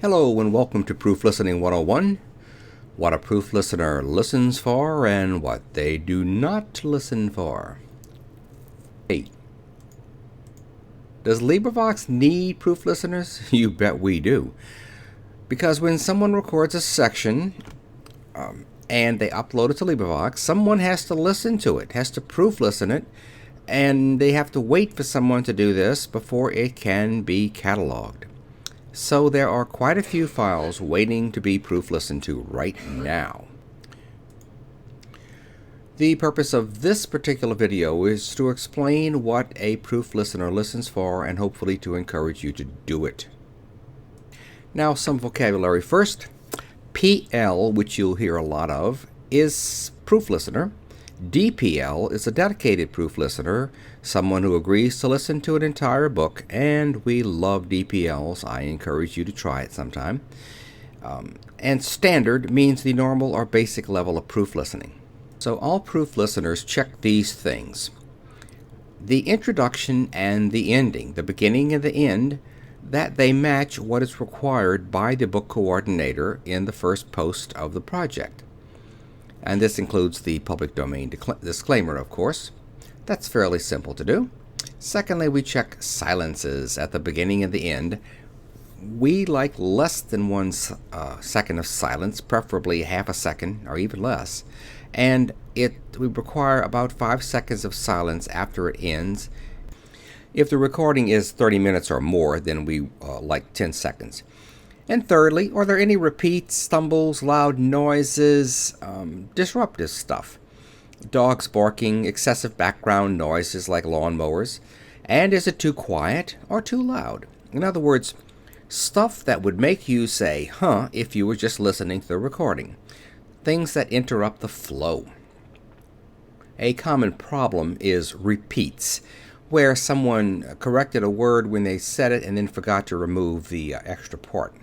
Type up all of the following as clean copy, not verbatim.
Hello and welcome to Proof Listening 101. What a proof listener listens for and what they do not listen for. Hey, does Librivox need proof listeners? You bet we do. Because when someone records a section and they upload it to Librivox, someone has to listen to it, has to proof listen it, and they have to wait for someone to do this before it can be cataloged. So there are quite a few files waiting to be proof listened to right now. The purpose of this particular video is to explain what a proof listener listens for and hopefully to encourage you to do it. Now some vocabulary first. PL, which you'll hear a lot of, is proof listener. DPL is a dedicated proof listener, someone who agrees to listen to an entire book, and we love DPLs. I encourage you to try it sometime. And standard means the normal or basic level of proof listening. So all proof listeners check these things: the introduction and the ending, the beginning and the end, that they match what is required by the book coordinator in the first post of the project. And this includes the public domain disclaimer, of course. That's fairly simple to do. Secondly, we check silences at the beginning and the end. We like less than 1 second of silence, preferably half a second or even less. And we require about 5 seconds of silence after it ends. If the recording is 30 minutes or more, then we like 10 seconds. And thirdly, are there any repeats, stumbles, loud noises, disruptive stuff? Dogs barking, excessive background noises like lawnmowers, and is it too quiet or too loud? In other words, stuff that would make you say, huh, if you were just listening to the recording. Things that interrupt the flow. A common problem is repeats, where someone corrected a word when they said it and then forgot to remove the extra part.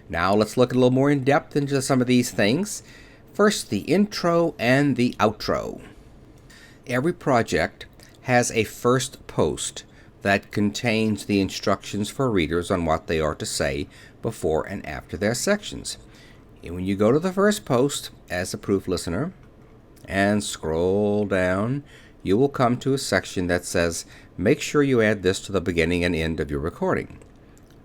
Now let's look a little more in depth into some of these things. First, the intro and the outro. Every project has a first post that contains the instructions for readers on what they are to say before and after their sections. And when you go to the first post as a proof listener and scroll down, you will come to a section that says, make sure you add this to the beginning and end of your recording.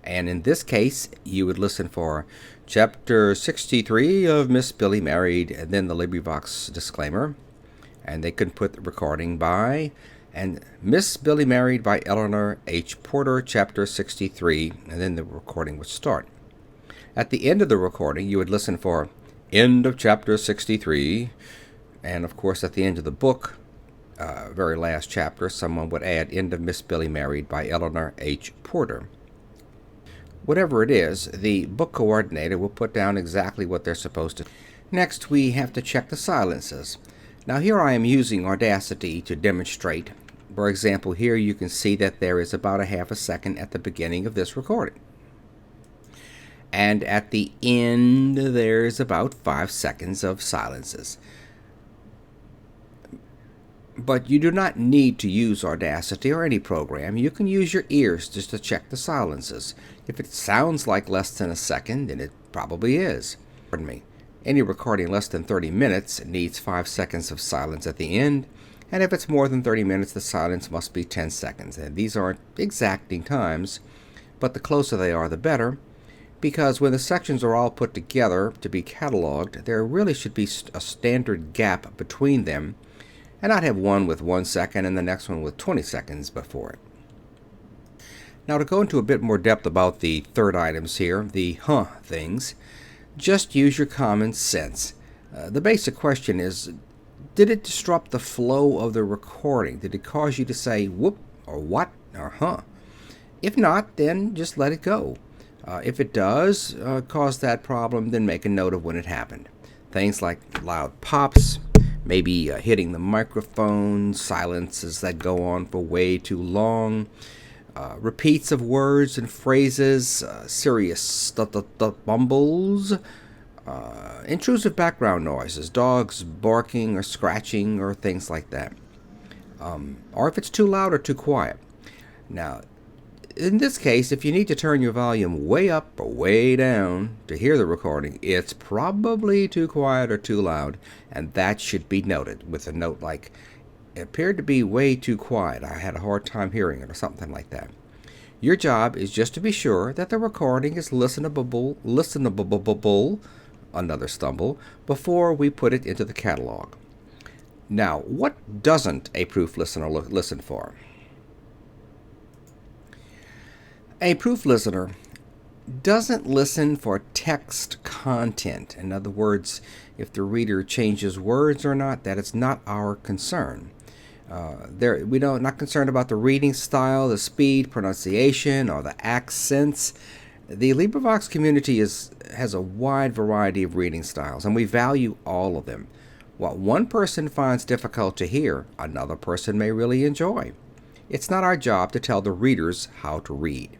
And in this case, you would listen for Chapter 63 of Miss Billy Married, and then the Librivox disclaimer. And they could put the recording by, and Miss Billy Married by Eleanor H. Porter, Chapter 63, and then the recording would start. At the end of the recording, you would listen for End of Chapter 63, and of course at the end of the book, very last chapter, someone would add End of Miss Billy Married by Eleanor H. Porter. Whatever it is, the book coordinator will put down exactly what they're supposed to. Next, we have to check the silences. Now here I am using Audacity to demonstrate. For example, here you can see that there is about a half a second at the beginning of this recording. And at the end, there's about 5 seconds of silences. But you do not need to use Audacity or any program. You can use your ears just to check the silences. If it sounds like less than a second, then it probably is. Pardon me. Any recording less than 30 minutes needs 5 seconds of silence at the end. And if it's more than 30 minutes, the silence must be 10 seconds. And these aren't exacting times, but the closer they are, the better. Because when the sections are all put together to be cataloged, there really should be a standard gap between them, and not have one with 1 second and the next one with 20 seconds before it. Now to go into a bit more depth about the third items here, the things, just use your common sense. The basic question is, did it disrupt the flow of the recording? Did it cause you to say whoop or what or huh? If not, then just let it go. If it does cause that problem, then make a note of when it happened. Things like loud pops, maybe hitting the microphone, silences that go on for way too long, repeats of words and phrases, serious bumbles, intrusive background noises, dogs barking or scratching or things like that, or if it's too loud or too quiet. Now, in this case, if you need to turn your volume way up or way down to hear the recording, it's probably too quiet or too loud, and that should be noted with a note like, it appeared to be way too quiet. I had a hard time hearing it, or something like that. Your job is just to be sure that the recording is listenable, another stumble, before we put it into the catalog. Now, what doesn't a proof listener listen for? A proof listener doesn't listen for text content. In other words, if the reader changes words or not, that is not our concern. We're not concerned about the reading style, the speed, pronunciation, or the accents. The Librivox community has a wide variety of reading styles, and we value all of them. What one person finds difficult to hear, another person may really enjoy. It's not our job to tell the readers how to read.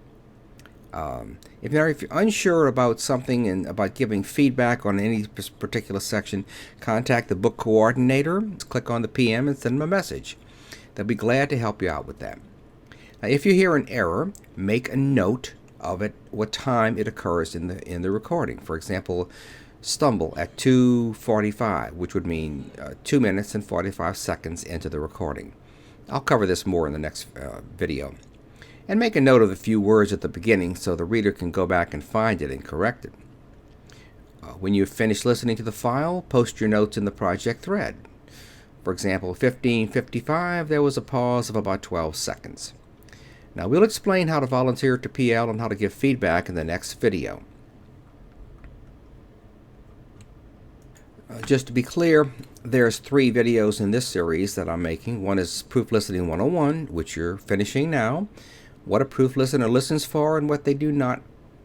If you're unsure about something and about giving feedback on any particular section, contact the book coordinator. Click on the PM and send them a message. They'll be glad to help you out with that. Now, if you hear an error, make a note of it, what time it occurs in the recording. For example, stumble at 2:45, which would mean 2 minutes and 45 seconds into the recording. I'll cover this more in the next video. And make a note of a few words at the beginning so the reader can go back and find it and correct it. When you've finished listening to the file, post your notes in the project thread. For example, 15:55, there was a pause of about 12 seconds. Now, we'll explain how to volunteer to PL and how to give feedback in the next video. Just to be clear, there's 3 videos in this series that I'm making. One is Proof Listening 101, which you're finishing now, what a proof listener listens for and what they do not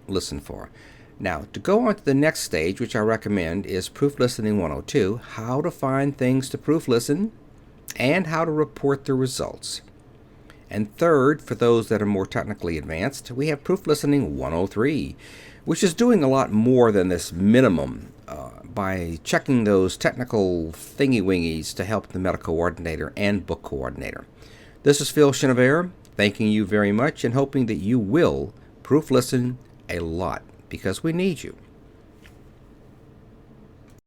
listen for. Now, to go on to the next stage, which I recommend, is Proof Listening 102, how to find things to proof listen and how to report the results. And third, for those that are more technically advanced, we have Proof Listening 103, which is doing a lot more than this minimum by checking those technical thingy-wingies to help the medical coordinator and book coordinator. This is Phil Chenevert, thanking you very much and hoping that you will proof listen a lot because we need you.